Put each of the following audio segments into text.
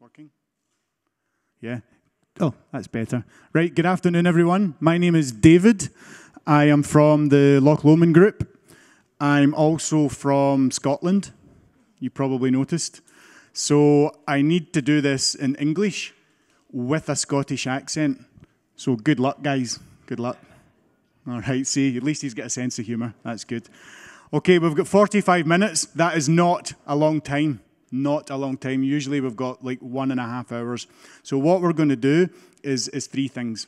Working? Yeah. Oh, that's better. Right, good afternoon, everyone. My name is David. I am from the Loch Lomond group. I'm also from Scotland, you probably noticed. So I need to do this in English with a Scottish accent. So good luck, guys. Good luck. All right, see, at least he's got a sense of humour. That's good. Okay, we've got 45 minutes. That is not a long time. Not a long time. Usually we've got like 1.5 hours. So what we're going to do is three things.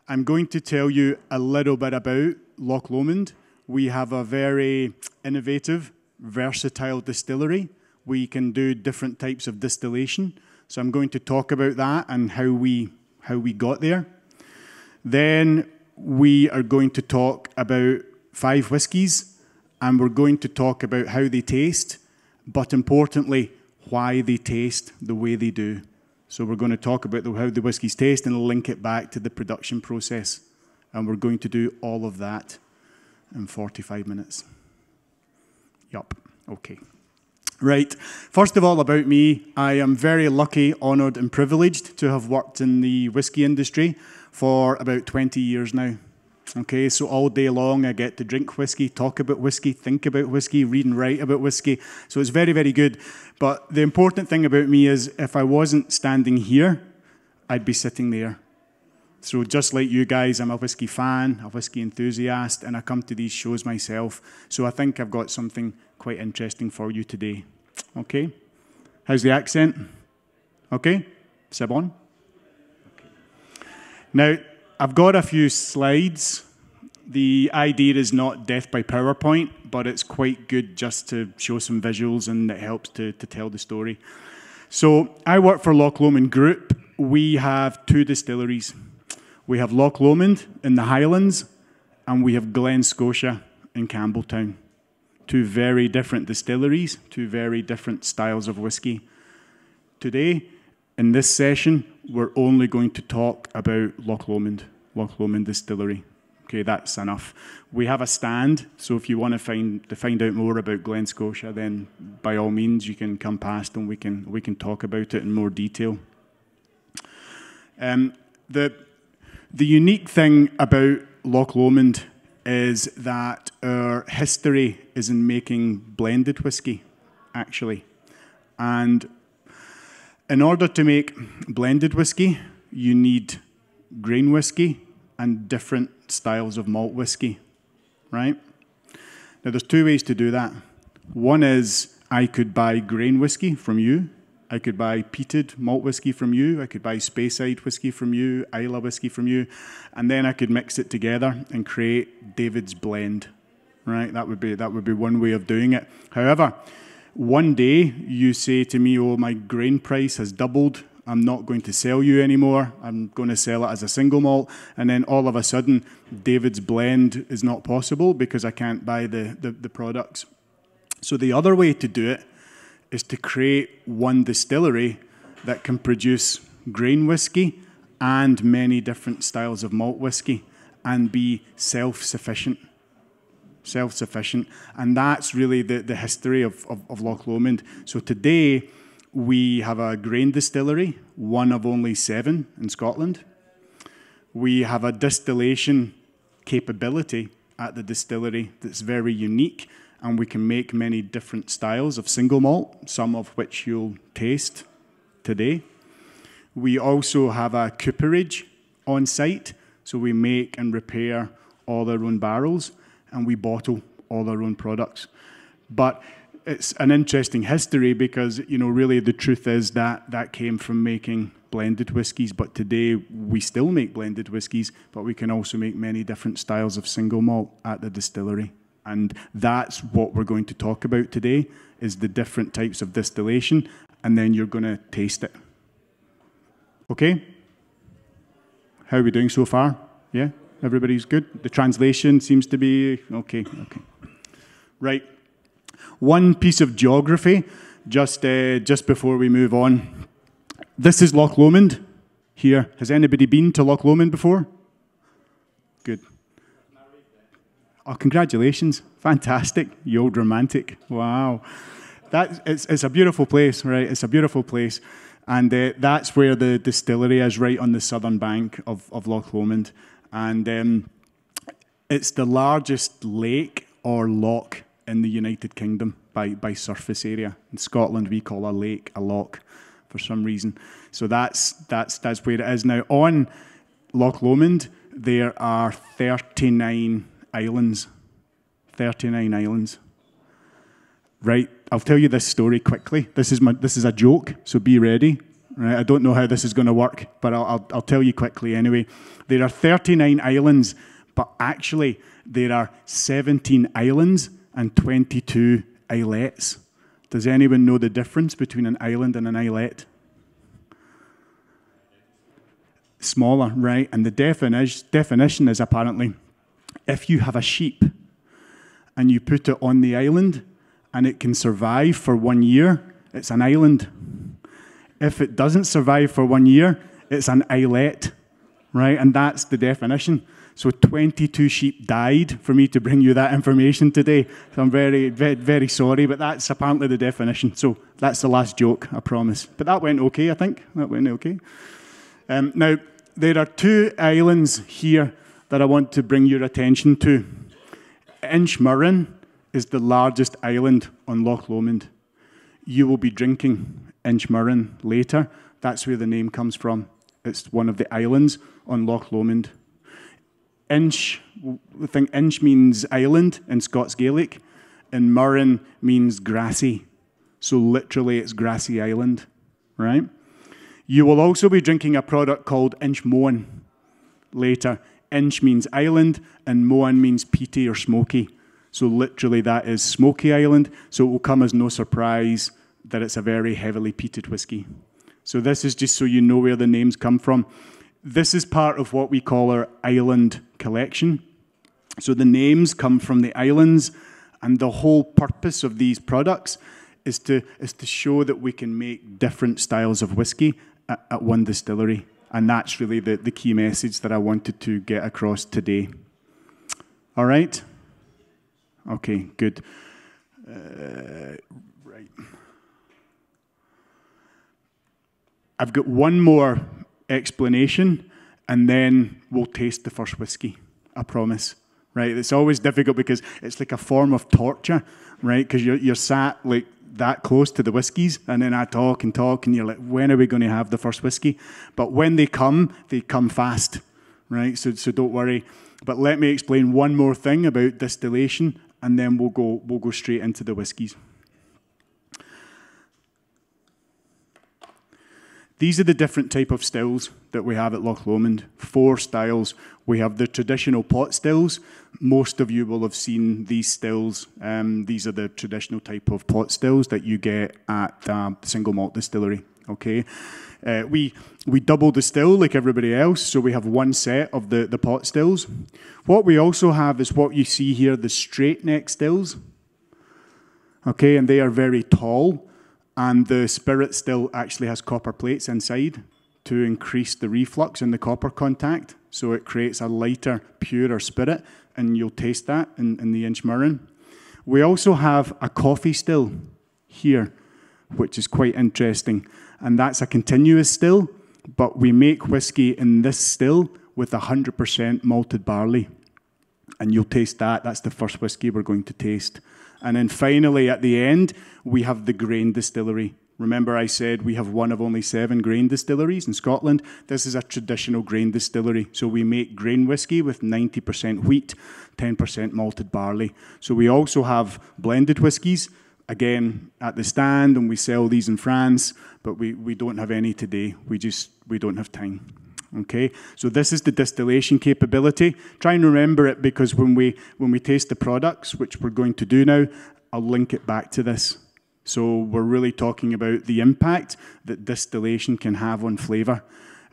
I'm going to tell you a little bit about Loch Lomond. We have a very innovative, versatile distillery. We can do different types of distillation. So I'm going to talk about that and how we got there. Then we are going to talk about 5 whiskies, and we're going to talk about how they taste, but importantly, why they taste the way they do. So we're going to talk about how the whiskies taste and link it back to the production process. And we're going to do all of that in 45 minutes. Yup. Okay. Right. First of all, about me, I am very lucky, honoured and privileged to have worked in the whiskey industry for about 20 years now. Okay, so all day long I get to drink whiskey, talk about whiskey, think about whiskey, read and write about whiskey. So it's very, very good. But the important thing about me is if I wasn't standing here, I'd be sitting there. So just like you guys, I'm a whiskey fan, a whiskey enthusiast, and I come to these shows myself. So I think I've got something quite interesting for you today. Okay? How's the accent? Okay? C'est bon? Okay. Now, I've got a few slides. The idea is not death by PowerPoint, but it's quite good just to show some visuals, and it helps to tell the story. So I work for Loch Lomond Group. We have 2 distilleries. We have Loch Lomond in the Highlands, and we have Glen Scotia in Campbelltown. 2 very different distilleries, 2 very different styles of whiskey. Today, in this session, we're only going to talk about Loch Lomond Distillery. Okay, that's enough. We have a stand, so if you want to find out more about Glen Scotia, then by all means you can come past and we can talk about it in more detail. The unique thing about Loch Lomond is that our history is in making blended whiskey, actually, and in order to make blended whiskey, you need grain whiskey and different styles of malt whiskey, right? Now, there's 2 ways to do that. One is I could buy grain whiskey from you. I could buy peated malt whiskey from you. I could buy Speyside whiskey from you, Islay whiskey from you, and then I could mix it together and create David's blend, right? That would be one way of doing it. However, one day you say to me, oh, my grain price has doubled. I'm not going to sell you anymore. I'm going to sell it as a single malt. And then all of a sudden, David's blend is not possible because I can't buy the products. So the other way to do it is to create one distillery that can produce grain whiskey and many different styles of malt whiskey and be self-sufficient. And that's really the history of Loch Lomond. So today, we have a grain distillery, one of only 7 in Scotland. We have a distillation capability at the distillery that's very unique, and we can make many different styles of single malt, some of which you'll taste today. We also have a cooperage on site, so we make and repair all our own barrels, and we bottle all our own products. But it's an interesting history because, you know, really the truth is that came from making blended whiskies, but today we still make blended whiskies, but we can also make many different styles of single malt at the distillery. And that's what we're going to talk about today, is the different types of distillation, and then you're going to taste it. Okay? How are we doing so far? Yeah? Everybody's good? The translation seems to be okay. Right. One piece of geography, just before we move on. This is Loch Lomond here. Has anybody been to Loch Lomond before? Good. Oh, congratulations. Fantastic. You old romantic. Wow. It's a beautiful place, right? It's a beautiful place. And that's where the distillery is, right on the southern bank of Loch Lomond. And it's the largest lake or loch in the United Kingdom by surface area. In Scotland, we call a lake a loch for some reason. So that's where it is. Now, on Loch Lomond, there are 39 islands. 39 islands. Right, I'll tell you this story quickly. This is a joke, so be ready. Right, I don't know how this is going to work, but I'll tell you quickly anyway. There are 39 islands, but actually there are 17 islands and 22 islets. Does anyone know the difference between an island and an islet? Smaller, right? And the definition is apparently if you have a sheep and you put it on the island and it can survive for 1 year, it's an island. If it doesn't survive for 1 year, it's an islet, right? And that's the definition. So 22 sheep died for me to bring you that information today. So I'm very, very, very sorry, but that's apparently the definition. So that's the last joke, I promise. But that went okay, I think. That went okay. Now, there are 2 islands here that I want to bring your attention to. Inchmurrin is the largest island on Loch Lomond. You will be drinking Inchmurrin later. That's where the name comes from. It's one of the islands on Loch Lomond. Inch, I think Inch means island in Scots Gaelic, and Murrin means grassy. So literally it's grassy island, right? You will also be drinking a product called Inchmoan later. Inch means island, and Moan means peaty or smoky. So literally that is smoky island, so it will come as no surprise that it's a very heavily peated whiskey. So this is just so you know where the names come from. This is part of what we call our island collection. So the names come from the islands, and the whole purpose of these products is to show that we can make different styles of whiskey at one distillery. And that's really the key message that I wanted to get across today. All right? Okay, good. Right. I've got one more explanation, and then we'll taste the first whiskey, I promise. Right? It's always difficult because it's like a form of torture, right? Because you're sat like that close to the whiskies, and then I talk, and you're like, when are we going to have the first whiskey? But when they come fast, right? So don't worry. But let me explain one more thing about distillation, and then we'll go straight into the whiskies. These are the different type of stills that we have at Loch Lomond. 4 styles. We have the traditional pot stills. Most of you will have seen these stills. These are the traditional type of pot stills that you get at the single malt distillery. Okay, we double distill like everybody else, so we have one set of the pot stills. What we also have is what you see here, the straight neck stills. Okay, and they are very tall. And the spirit still actually has copper plates inside to increase the reflux and the copper contact. So it creates a lighter, purer spirit, and you'll taste that in the Inchmurrin. We also have a coffee still here, which is quite interesting. And that's a continuous still, but we make whiskey in this still with 100% malted barley. And you'll taste that. That's the first whiskey we're going to taste. And then finally, at the end, we have the grain distillery. Remember I said we have one of only 7 grain distilleries in Scotland? This is a traditional grain distillery. So we make grain whiskey with 90% wheat, 10% malted barley. So we also have blended whiskies, again, at the stand, and we sell these in France, but we don't have any today. We don't have time. Okay, so this is the distillation capability. Try and remember it, because when we taste the products, which we're going to do now, I'll link it back to this. So we're really talking about the impact that distillation can have on flavour.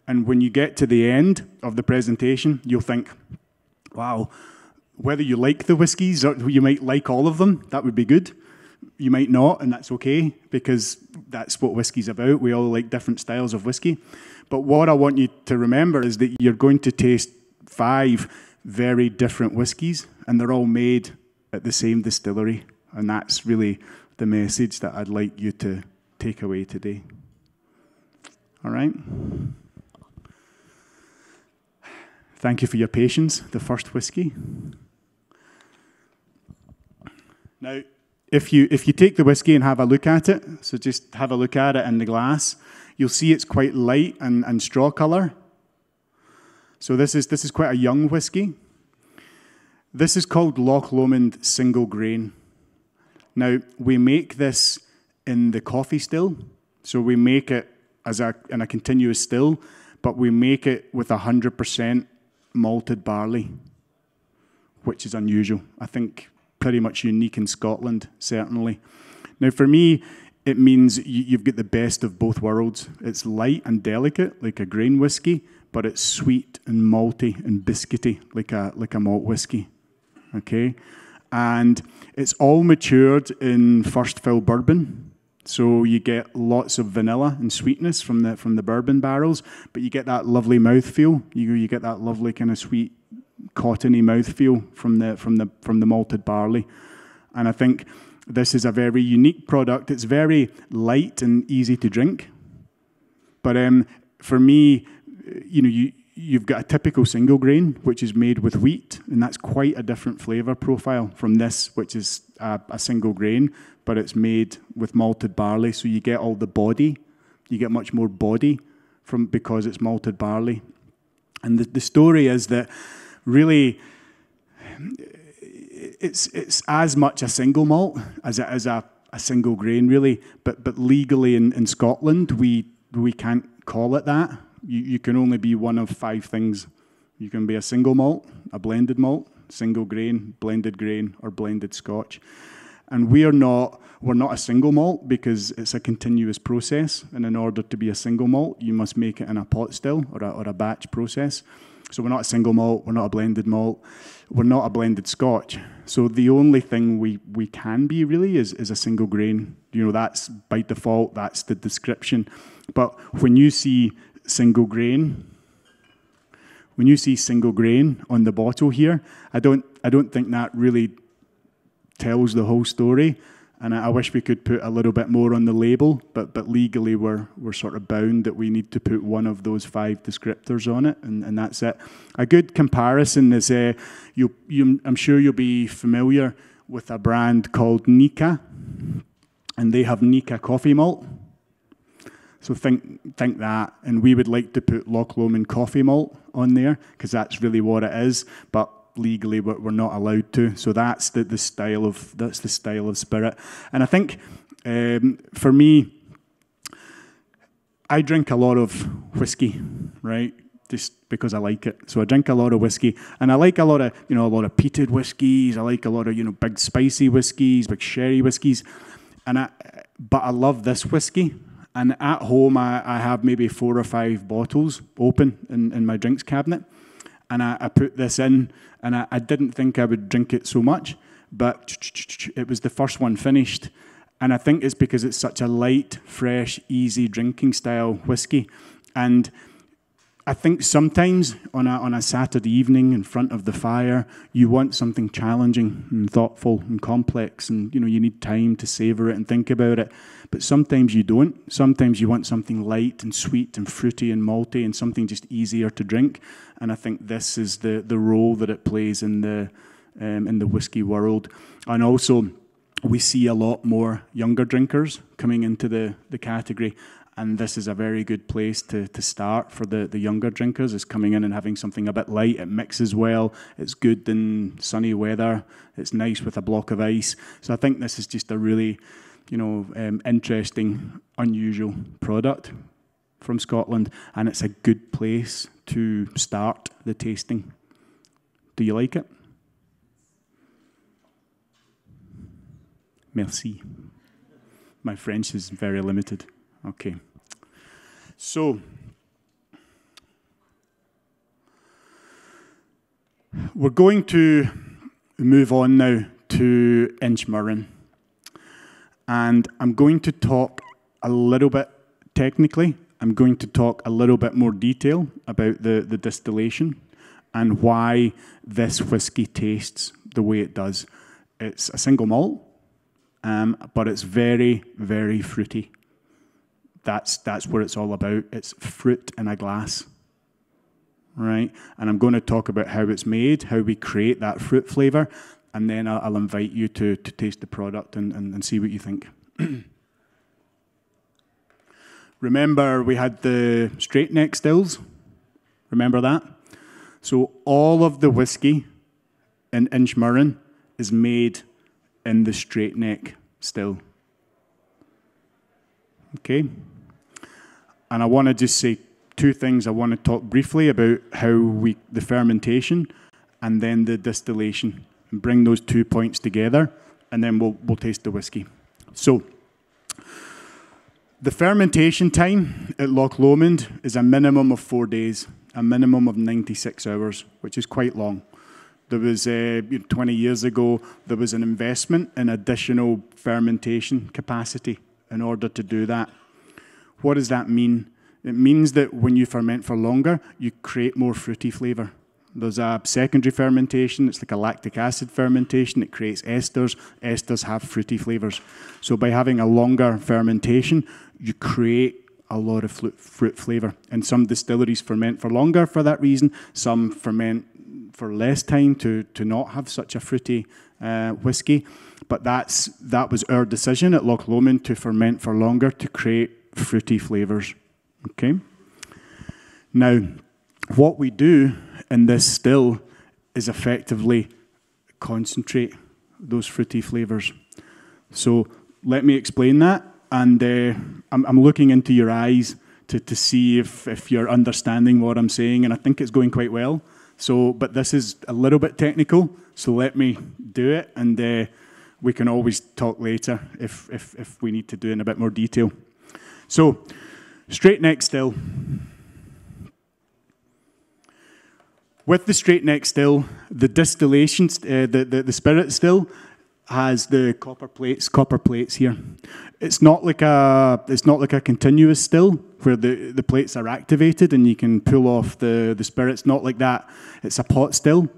And when you get to the end of the presentation, you'll think, wow, whether you like the whiskies or you might like all of them, that would be good. You might not, and that's okay, because that's what whiskey's about. We all like different styles of whiskey. But what I want you to remember is that you're going to taste 5 very different whiskies, and they're all made at the same distillery. And that's really the message that I'd like you to take away today. All right? Thank you for your patience, the first whiskey. Now, if you take the whiskey and have a look at it, so just have a look at it in the glass, you'll see it's quite light and straw colour. So this is quite a young whiskey. This is called Loch Lomond single grain. Now, we make this in the coffee still. So we make it in a continuous still, but we make it with 100% malted barley, which is unusual. I think pretty much unique in Scotland, certainly. Now, for me, it means you've got the best of both worlds. It's light and delicate, like a grain whiskey, but it's sweet and malty and biscuity, like a malt whiskey. Okay? And it's all matured in first fill bourbon. So you get lots of vanilla and sweetness from the bourbon barrels, but you get that lovely mouthfeel. You get that lovely kind of sweet, cottony mouthfeel from the malted barley. And I think this is a very unique product. It's very light and easy to drink. But for me, you've got a typical single grain, which is made with wheat, and that's quite a different flavour profile from this, which is a single grain, but it's made with malted barley, so you get all the body. You get much more body because it's malted barley. And the story is that really it's as much a single malt as it is a single grain, really. But legally in Scotland, we can't call it that. You can only be one of 5 things. You can be a single malt, a blended malt, single grain, blended grain, or blended Scotch. And we're not a single malt because it's a continuous process. And in order to be a single malt, you must make it in a pot still or a batch process. So we're not a single malt, we're not a blended malt, we're not a blended Scotch. So the only thing we can be really is a single grain. That's by default, that's the description. But when you see single grain on the bottle here, I don't think that really tells the whole story. And I wish we could put a little bit more on the label, but legally we're sort of bound that we need to put one of those 5 descriptors on it, and that's it. A good comparison is I'm sure you'll be familiar with a brand called Nika, and they have Nika coffee malt. So think that, and we would like to put Loch Lomond coffee malt on there because that's really what it is, but legally we're not allowed to. So that's the style of spirit. And I think for me, I drink a lot of whiskey, right? Just because I like it. So I drink a lot of whiskey, and I like a lot of peated whiskies. I like a lot of big spicy whiskies, big sherry whiskies, but I love this whiskey. And at home, I have maybe 4 or 5 bottles open in my drinks cabinet. And I put this in, and I didn't think I would drink it so much, but it was the first one finished. And I think it's because it's such a light, fresh, easy drinking style whiskey. And I think sometimes on a Saturday evening in front of the fire, you want something challenging and thoughtful and complex, and you need time to savor it and think about it. But sometimes you don't. Sometimes you want something light and sweet and fruity and malty and something just easier to drink. And I think this is the role that it plays in the whiskey world. And also, we see a lot more younger drinkers coming into the category. And this is a very good place to start for the younger drinkers, is coming in and having something a bit light. It mixes well. It's good in sunny weather. It's nice with a block of ice. So I think this is just a really, interesting, unusual product from Scotland. And it's a good place to start the tasting. Do you like it? Merci. My French is very limited. Okay. So, we're going to move on now to Inchmurrin. And I'm going to talk a little bit technically. I'm going to talk a little bit more detail about the distillation and why this whiskey tastes the way it does. It's a single malt, but it's very, very fruity. that's what it's all about. It's fruit in a glass, right? And I'm going to talk about how it's made, how we create that fruit flavor, and then I'll invite you to taste the product and see what you think. Remember, we had the straight neck stills? Remember that? So all of the whiskey in Inchmurren is made in the straight neck still. Okay? And I want to just say two things. I want to talk briefly about the fermentation and then the distillation, and bring those 2 points together, and then we'll taste the whiskey. So, the fermentation time at Loch Lomond is a minimum of 4 days, a minimum of 96 hours, which is quite long. There was, 20 years ago, there was an investment in additional fermentation capacity in order to do that. What does that mean? It means that when you ferment for longer, you create more fruity flavour. There's a secondary fermentation. It's like a lactic acid fermentation. It creates esters. Esters have fruity flavours. So by having a longer fermentation, you create a lot of fruit flavour. And some distilleries ferment for longer for that reason. Some ferment for less time to not have such a fruity whiskey. But that was our decision at Loch Lomond, to ferment for longer to create fruity flavours. Okay? Now, what we do in this still is effectively concentrate those fruity flavours. So let me explain that, and I'm looking into your eyes to see if you're understanding what I'm saying, and I think it's going quite well. So, but this is a little bit technical, so let me do it, and we can always talk later if we need to do it in a bit more detail. So, straight neck still. With the straight neck still, the distillation, the spirit still has the copper plates here. It's not like a continuous still where the plates are activated and you can pull off the spirit. It's not like that. It's a pot still.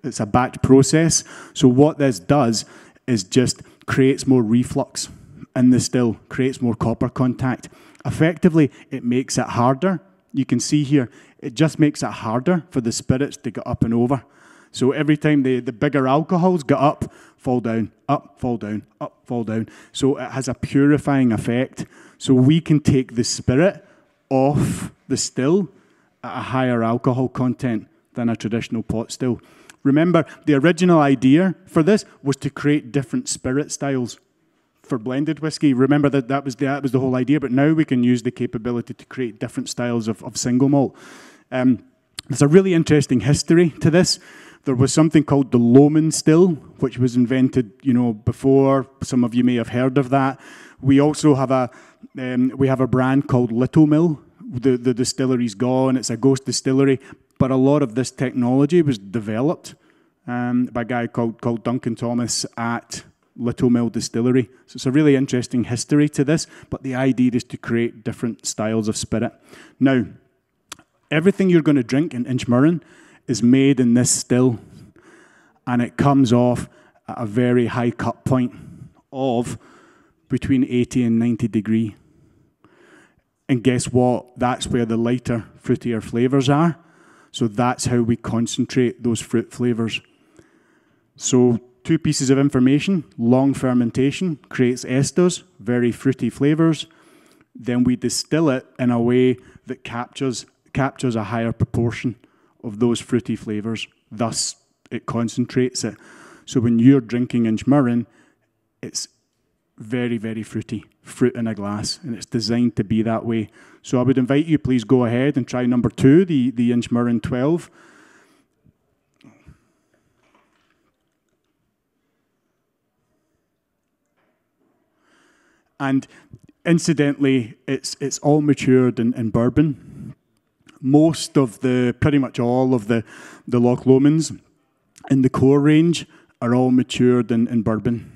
It's a batch process. So what this does is just creates more reflux in the still, creates more copper contact. Effectively, it makes it harder. You can see here, it just makes it harder for the spirits to get up and over. So every time the bigger alcohols get up, fall down, up, fall down, up, fall down. So it has a purifying effect. So we can take the spirit off the still at a higher alcohol content than a traditional pot still. Remember, the original idea for this was to create different spirit styles for blended whiskey. Remember that was the whole idea, but now we can use the capability to create different styles of single malt. There's a really interesting history to this. There was something called the Lomond still, which was invented, before. Some of you may have heard of that. We also have a brand called Little Mill. The distillery's gone. It's a ghost distillery, but a lot of this technology was developed by a guy called Duncan Thomas at Little Mill Distillery. So it's a really interesting history to this, but the idea is to create different styles of spirit. Now, everything you're going to drink in Inchmurren is made in this still, and it comes off at a very high cut point of between 80 and 90 degree. And guess what? That's where the lighter, fruitier flavours are. So that's how we concentrate those fruit flavours. So 2 pieces of information. Long fermentation creates esters, very fruity flavours. Then we distill it in a way that captures a higher proportion of those fruity flavours. Thus, it concentrates it. So when you're drinking Inchmurren, it's very, very fruity, fruit in a glass, and it's designed to be that way. So I would invite you, please go ahead and try number 2, the Inchmurren 12. And incidentally, it's all matured in bourbon. Pretty much all of the Loch Lomonds in the core range are all matured in bourbon.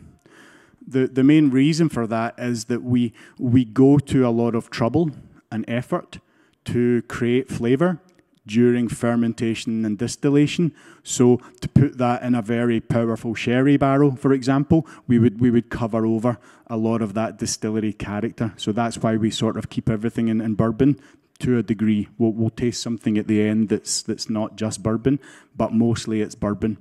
The main reason for that is that we go to a lot of trouble and effort to create flavour, during fermentation and distillation. So to put that in a very powerful sherry barrel, for example, we would cover over a lot of that distillery character. So that's why we sort of keep everything in bourbon to a degree. We'll taste something at the end that's not just bourbon, but mostly it's bourbon.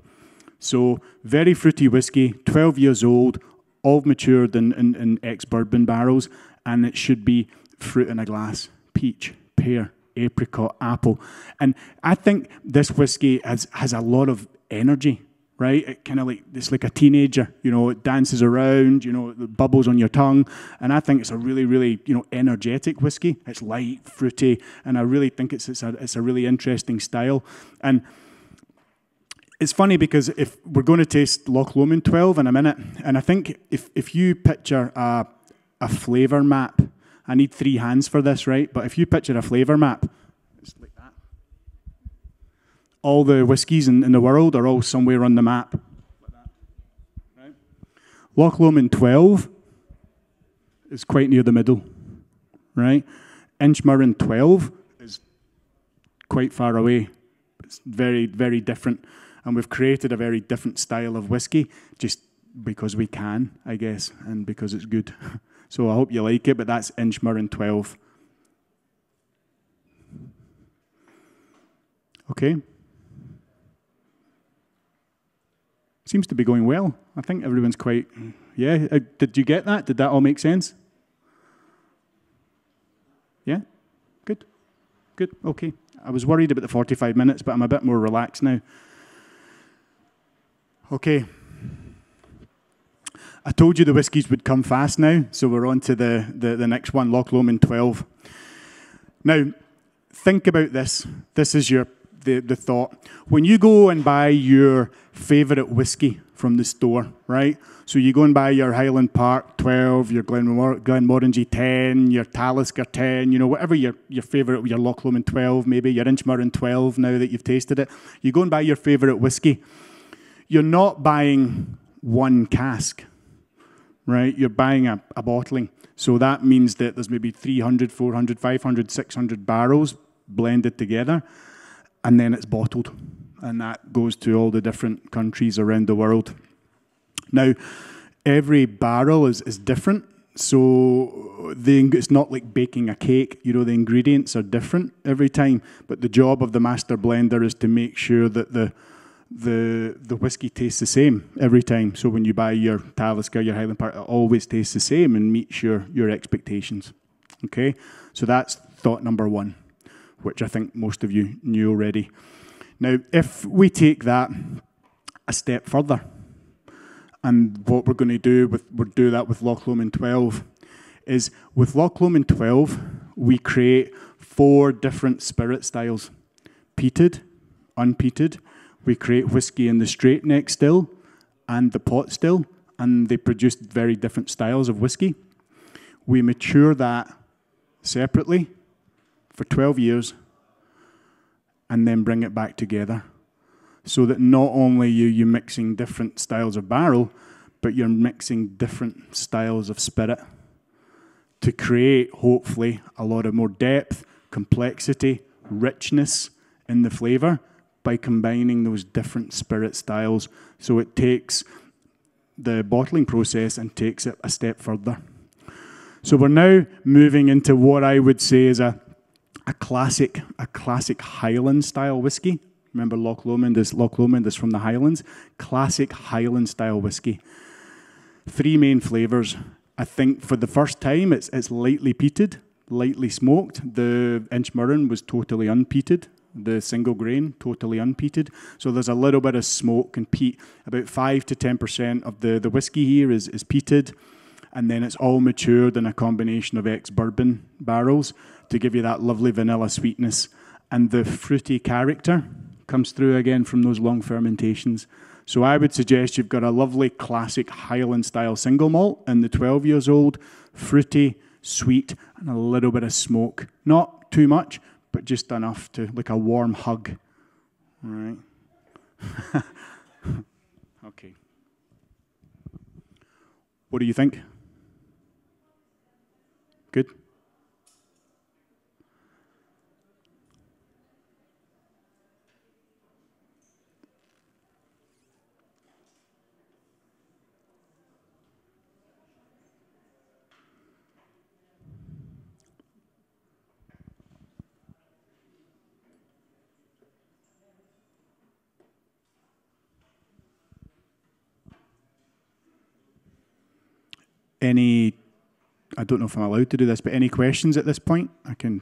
So very fruity whiskey, 12 years old, all matured in ex-bourbon barrels, and it should be fruit in a glass, peach, pear, apricot, apple. And I think this whiskey has a lot of energy, right? It's like a teenager, it dances around, it bubbles on your tongue. And I think it's a really, really, energetic whiskey. It's light, fruity, and I really think it's a really interesting style. And it's funny because if we're going to taste Loch Lomond 12 in a minute, and I think if you picture a flavour map, I need 3 hands for this, right? But if you picture a flavour map, it's like that. All the whiskies in the world are all somewhere on the map. Like that. Right? Loch Lomond 12 is quite near the middle, right? Inchmurrin 12 is quite far away. It's very, very different. And we've created a very different style of whiskey just because we can, I guess, and because it's good. So I hope you like it, but that's Inchmurrin 12. Okay. Seems to be going well. I think everyone's quite, yeah. Did you get that? Did that all make sense? Yeah? Good. Good, okay. I was worried about the 45 minutes, but I'm a bit more relaxed now. Okay. I told you the whiskies would come fast now, so we're on to the next one, Loch Lomond 12. Now, think about this. This is the thought. When you go and buy your favourite whiskey from the store, right? So you go and buy your Highland Park 12, your Glenmorangie 10, your Talisker 10, whatever your favourite, your Loch Lomond 12 maybe, your Inchmurrin 12 now that you've tasted it. You go and buy your favourite whiskey. You're not buying one cask, right? You're buying a bottling. So that means that there's maybe 300, 400, 500, 600 barrels blended together, and then it's bottled. And that goes to all the different countries around the world. Now, every barrel is different. So it's not like baking a cake. The ingredients are different every time. But the job of the master blender is to make sure that the whiskey tastes the same every time. So when you buy your Talisker, your Highland Park, it always tastes the same and meets your expectations. Okay? So that's thought number 1, which I think most of you knew already. Now, if we take that a step further, and what we're going to do, we'll do that with Loch Lomond 12, is with Loch Lomond 12, we create 4 different spirit styles. Peated, unpeated. We create whiskey in the straight neck still and the pot still, and they produce very different styles of whiskey. We mature that separately for 12 years and then bring it back together so that not only you're mixing different styles of barrel, but you're mixing different styles of spirit to create, hopefully, a lot of more depth, complexity, richness in the flavour by combining those different spirit styles. So it takes the bottling process and takes it a step further. So we're now moving into what I would say is a classic Highland style whiskey. Remember, Loch Lomond is from the Highlands. Classic Highland style whiskey. 3 main flavours. I think for the first time it's lightly peated, lightly smoked. The Inchmurrin was totally unpeated. The single grain, totally unpeated. So there's a little bit of smoke and peat. About 5 to 10% of the whiskey here is peated. And then it's all matured in a combination of ex-bourbon barrels to give you that lovely vanilla sweetness. And the fruity character comes through again from those long fermentations. So I would suggest you've got a lovely classic Highland-style single malt in the 12 years old, fruity, sweet, and a little bit of smoke. Not too much, but just enough to, like a warm hug. All right. Okay. What do you think? Good? any, I don't know if I'm allowed to do this, but any questions at this point? I can,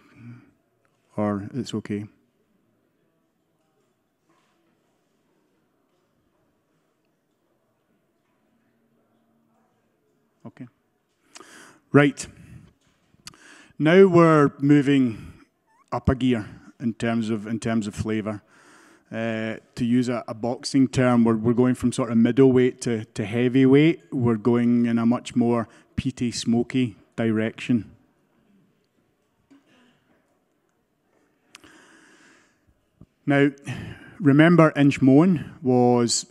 or it's okay. Okay. Right. Now we're moving up a gear in terms of flavour. To use a boxing term, we're going from sort of middleweight to heavyweight. We're going in a much more peaty, smoky direction. Now, remember Inchmoan was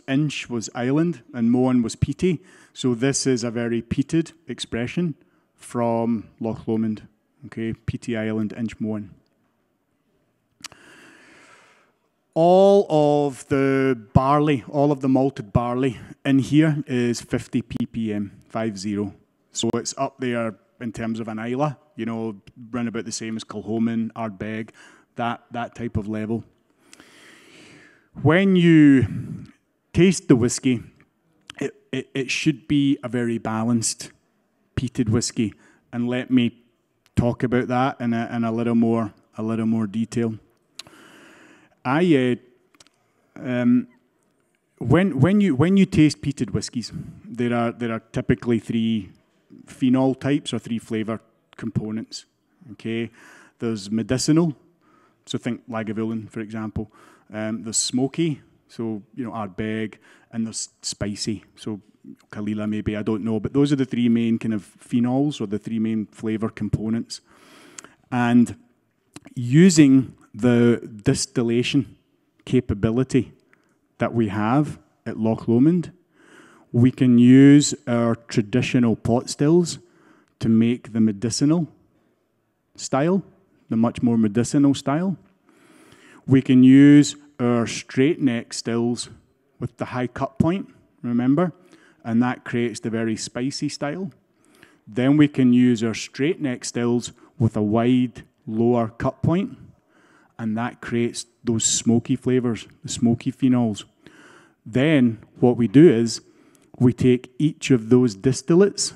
island and Moan was peaty. So this is a very peated expression from Loch Lomond. Okay, peaty island, Inchmoan. All of the barley, all of the malted barley in here is 50 ppm, 50. So it's up there in terms of an Isla, you know, round about the same as Kilchoman, Ardbeg, that type of level. When you taste the whiskey, it should be a very balanced, peated whiskey. And let me talk about that in a little more detail. When you taste peated whiskies, there are typically three phenol types or three flavour components. Okay, there's medicinal, so think Lagavulin, for example. There's smoky, so you know Ardbeg, and there's spicy, so Kalila maybe, I don't know, but those are the three main kind of phenols or the three main flavour components. And using the distillation capability that we have at Loch Lomond, we can use our traditional pot stills to make the medicinal style, the much more medicinal style. We can use our straight neck stills with the high cut point, remember? And that creates the very spicy style. Then we can use our straight neck stills with a wide, lower cut point, and that creates those smoky flavors, the smoky phenols. Then what we do is we take each of those distillates,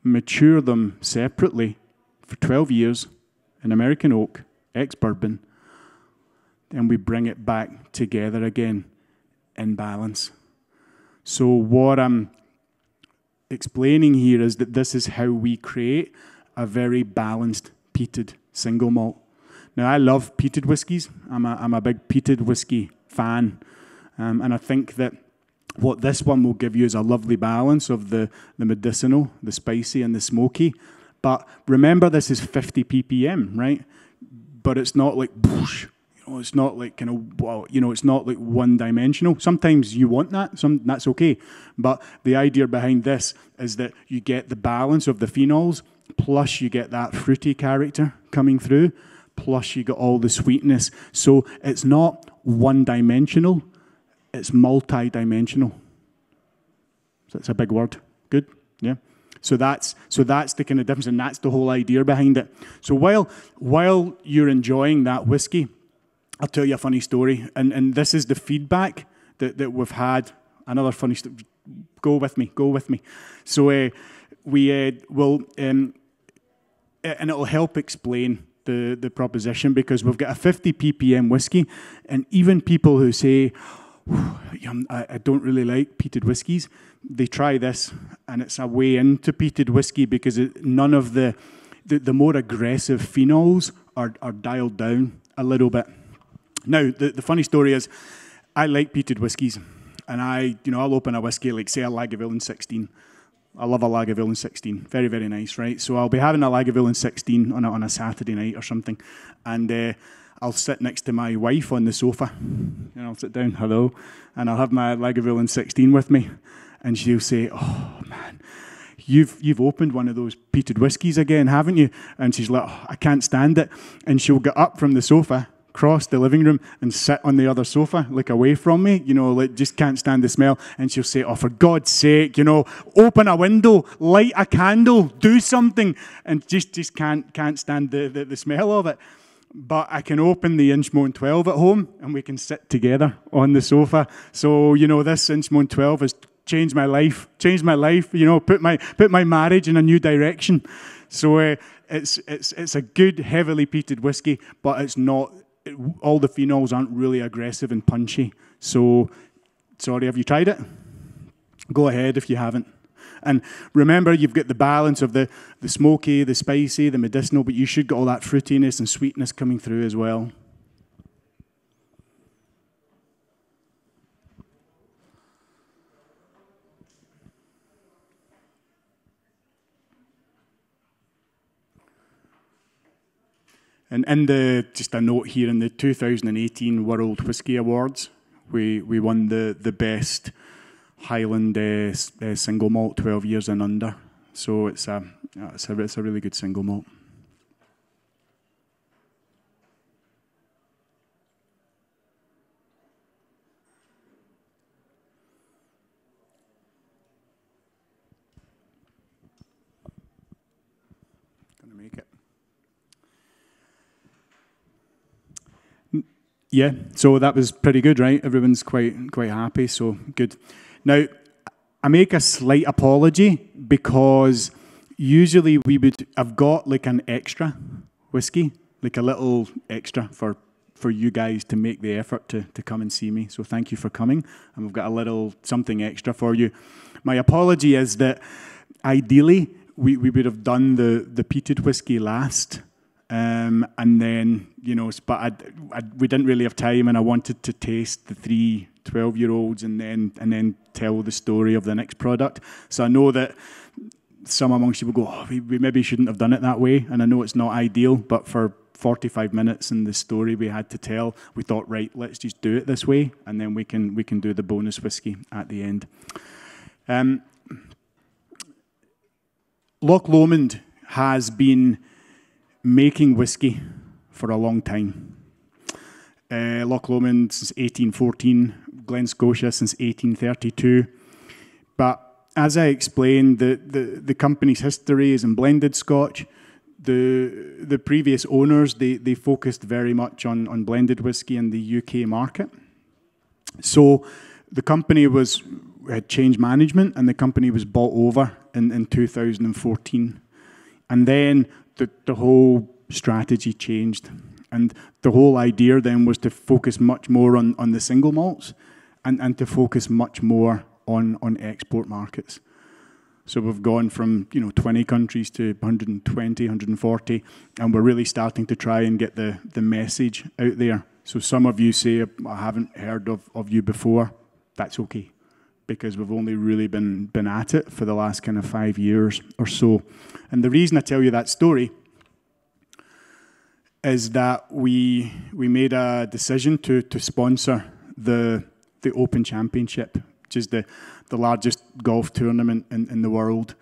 mature them separately for 12 years in American oak, ex-bourbon, then we bring it back together again in balance. So what I'm explaining here is that this is how we create a very balanced peated single malt. Now, I love peated whiskies. I'm a big peated whiskey fan. And I think that what this one will give you is a lovely balance of the medicinal, the spicy, and the smoky. But remember, this is 50 ppm, right? But it's not like, whoosh, you know, it's not like kind of, well, you know, it's not like one-dimensional. Sometimes you want that, that's okay. But the idea behind this is that you get the balance of the phenols, plus you get that fruity character coming through, plus you get all the sweetness. So it's not one-dimensional, it's multi-dimensional. So it's a big word. Good? Yeah. So that's the kind of difference, and that's the whole idea behind it. So while you're enjoying that whiskey, I'll tell you a funny story, and this is the feedback that we've had. Another funny story. Go with me. So we will, and it'll help explain the proposition, because we've got a 50 ppm whiskey, and even people who say, I don't really like peated whiskies, they try this, and it's a way into peated whiskey because none of the more aggressive phenols are dialed down a little bit. Now, the funny story is, I like peated whiskies, and I'll open a whiskey, like say a Lagavulin 16. I love a Lagavulin 16. Very, very nice, right? So I'll be having a Lagavulin 16 on a Saturday night or something, and I'll sit next to my wife on the sofa, and I'll sit down, hello, and I'll have my Lagavulin 16 with me, and she'll say, oh, man, you've opened one of those peated whiskies again, haven't you? And she's like, oh, I can't stand it. And she'll get up from the sofa, cross the living room, and sit on the other sofa, like away from me, like just can't stand the smell. And she'll say, oh, for God's sake, open a window, light a candle, do something, and just can't stand the smell of it. But I can open the Inchmoan 12 at home, and we can sit together on the sofa. So, this Inchmoan 12 is changed my life, you know, put my marriage in a new direction. So it's a good, heavily peated whiskey, but it's not, all the phenols aren't really aggressive and punchy. So, sorry, have you tried it? Go ahead if you haven't. And remember, you've got the balance of the smoky, the spicy, the medicinal, but you should get all that fruitiness and sweetness coming through as well. And just a note here, in the 2018 World Whisky Awards, we won the best Highland single malt, 12 years and under. So it's a really good single malt. Gonna make it. Yeah, so that was pretty good, right? Everyone's quite happy, so good. Now, I make a slight apology because usually we would have got like an extra whiskey, like a little extra for you guys to make the effort to come and see me. So thank you for coming, and we've got a little something extra for you. My apology is that ideally we would have done the peated whiskey last. And then, you know, but we didn't really have time, and I wanted to taste the 3 12-year-olds and then tell the story of the next product. So I know that some amongst you will go, oh, we maybe shouldn't have done it that way, and I know it's not ideal, but for 45 minutes in the story we had to tell, we thought, right, let's just do it this way, and then we can do the bonus whiskey at the end. Loch Lomond has been making whiskey for a long time. Loch Lomond since 1814, Glen Scotia since 1832. But as I explained, the company's history is in blended Scotch. The previous owners, they focused very much on blended whiskey in the UK market. So the company had changed management, and the company was bought over in 2014. And then the whole strategy changed. And the whole idea then was to focus much more on the single malts and to focus much more on export markets. So we've gone from 20 countries to 120, 140, and we're really starting to try and get the message out there. So some of you say, I haven't heard of you before. That's okay, because we've only really been at it for the last kind of 5 years or so. And the reason I tell you that story is that we made a decision to sponsor the Open Championship, which is the largest golf tournament in the world.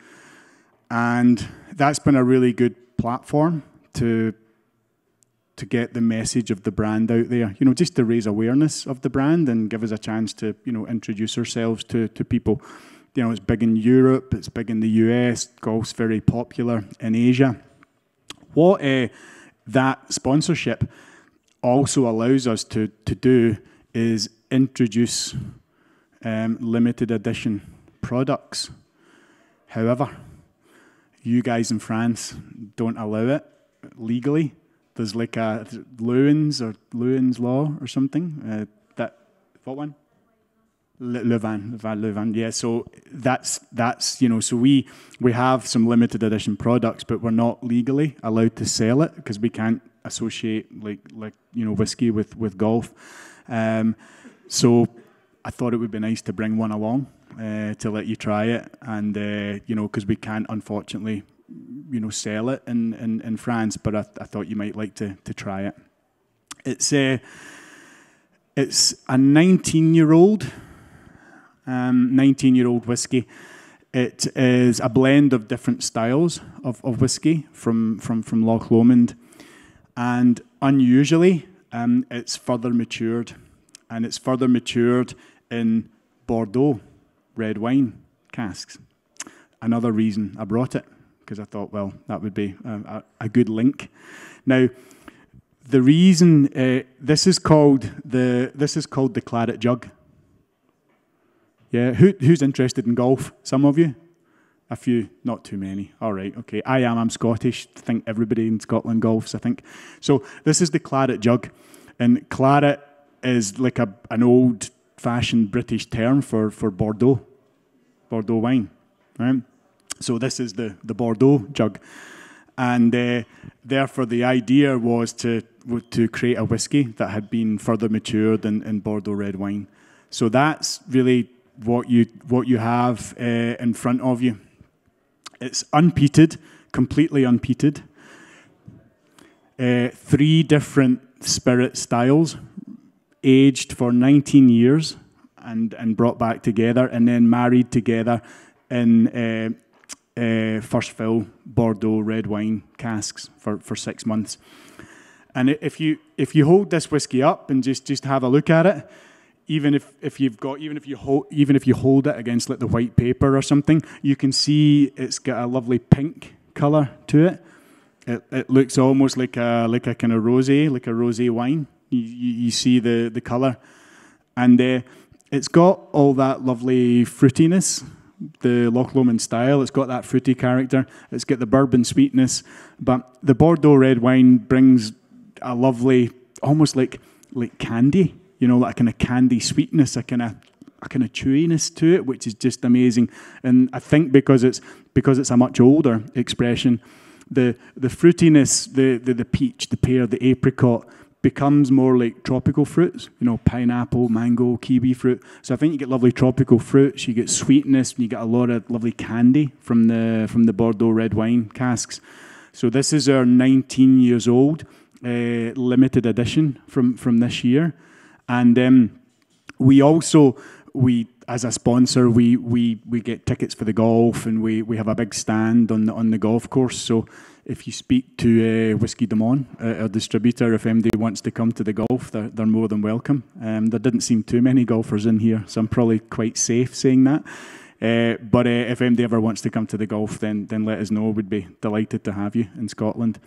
And that's been a really good platform to get the message of the brand out there, just to raise awareness of the brand and give us a chance to, introduce ourselves to people. It's big in Europe, it's big in the US, golf's very popular in Asia. What that sponsorship also allows us to do is introduce limited edition products. However, you guys in France don't allow it legally. There's like a Lewin's law or something. What one? Le Vin. Yeah. So that's so we have some limited edition products, but we're not legally allowed to sell it because we can't associate like whiskey with golf. So I thought it would be nice to bring one along to let you try it, and because we can't unfortunately sell it in France, but I thought you might like to try it. It's a 19-year-old whiskey. It is a blend of different styles of whiskey from Loch Lomond, and unusually, it's further matured, and it's further matured in Bordeaux red wine casks. Another reason I brought it, because I thought, well, that would be a good link. Now, the reason this is called the Claret Jug. Yeah, who's interested in golf? Some of you? A few, not too many. All right, okay. I'm Scottish. I think everybody in Scotland golfs, I think. So this is the Claret Jug. And claret is like an old-fashioned British term for Bordeaux wine, right? So this is the Bordeaux jug. And therefore the idea was to create a whiskey that had been further matured in Bordeaux red wine. So that's really what you have in front of you. It's unpeated, completely unpeated. 3 different spirit styles, aged for 19 years and brought back together and then married together in first fill Bordeaux red wine casks for 6 months. And if you hold this whiskey up and just have a look at it, even if you hold it against like the white paper or something, you can see it's got a lovely pink color to it. It looks almost like a kind of rosé wine. You see the color, and it's got all that lovely fruitiness, the Loch Lomond style. It's got that fruity character. It's got the bourbon sweetness, but the Bordeaux red wine brings a lovely, almost like candy. You know, like a kind of candy sweetness, a kind of chewiness to it, which is just amazing. And I think because it's a much older expression, the fruitiness, the peach, the pear, the apricot becomes more like tropical fruits. You know, pineapple, mango, kiwi fruit. So I think you get lovely tropical fruits. You get sweetness, and you get a lot of lovely candy from the Bordeaux red wine casks. So this is our 19 years old limited edition from this year. And we as a sponsor, we get tickets for the golf, and we have a big stand on the golf course. So if you speak to Whiskey de Mon, our distributor, if MD wants to come to the golf, they're more than welcome. There didn't seem too many golfers in here, so I'm probably quite safe saying that. But if MD ever wants to come to the golf, then let us know. We'd be delighted to have you in Scotland.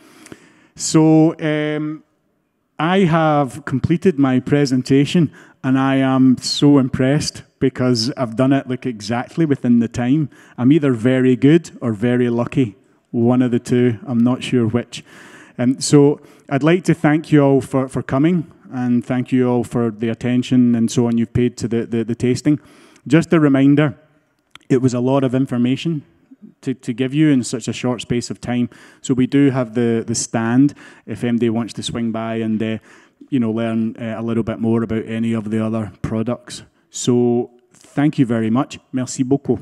So I have completed my presentation, and I am so impressed because I've done it like exactly within the time. I'm either very good or very lucky, one of the two. I'm not sure which. And so I'd like to thank you all for coming, and thank you all for the attention and so on you've paid to the tasting. Just a reminder, it was a lot of information to give you in such a short space of time. So we do have the stand if MD wants to swing by and learn a little bit more about any of the other products. So thank you very much. Merci beaucoup.